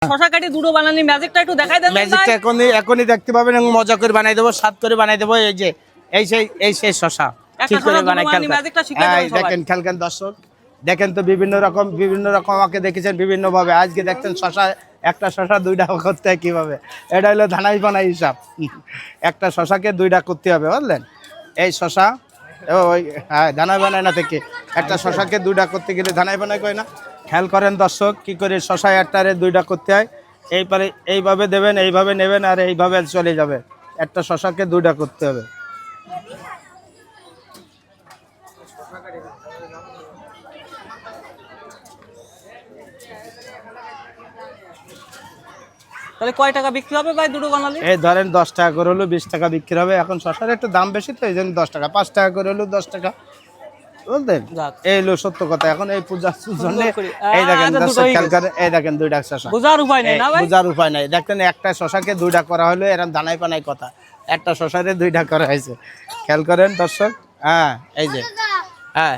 শশা কাটি দুটো বানানি ম্যাজিকটা একটু দেখাই দেন। ম্যাজিকটা এখনই দেখতে পাবেন এবং মজা করে বানাই দেবো, স্বাদ করে বানাই দেবো। এই সেই শশা কি করে বানাই দেখেন, খেলকেন দর্শক। দেখেন তো বিভিন্ন রকম আমাকে দেখেছেন বিভিন্ন ভাবে, আজকে দেখছেন শশা, একটা শশা দুইটা করতে হয় কিভাবে। এটা হলো ধানাই বানাই হিসাব। একটা শশাকে দুইটা করতে হবে, বুঝলেন। এই শশা ওই হ্যাঁ ধানাই বানায় না থেকে একটা শশাকে দুইটা করতে গেলে ধানাই বানাই কয় না। খেয়াল করেন দর্শক কি করে শশা একটারে দুইটা করতে হয়। এইভাবে দেবেন, এইভাবে নেবেন আর এইভাবে চলে যাবে। একটা শশাকে দুইটা করতে হবে। তাহলে কয় টাকা বিক্রি হবে ভাই দুটো বানালে? এই ধরেন 10 টাকা করে হলো 20 টাকা বিক্রি হবে। এখন শশার একটু দাম বেশি তো এই জন্য 10 টাকা, 5 টাকা করে হলো 10 টাকা, বুঝলেন। এই হলো সত্য কথা। এখন এই পূজার জন্য এই দেখেন দর্শক, খেয়াল করেন, এই দেখেন দুইটা শশা, বোঝার উপায় নেই না ভাই, বোঝার উপায় নাই। দেখেন একটা শশাকে দুইটা করা হলো, এরকম দানাই পানাই কথা, একটা শশারে দুইটা করা হয়েছে। খেয়াল করেন দর্শক। হ্যাঁ এই যে হ্যাঁ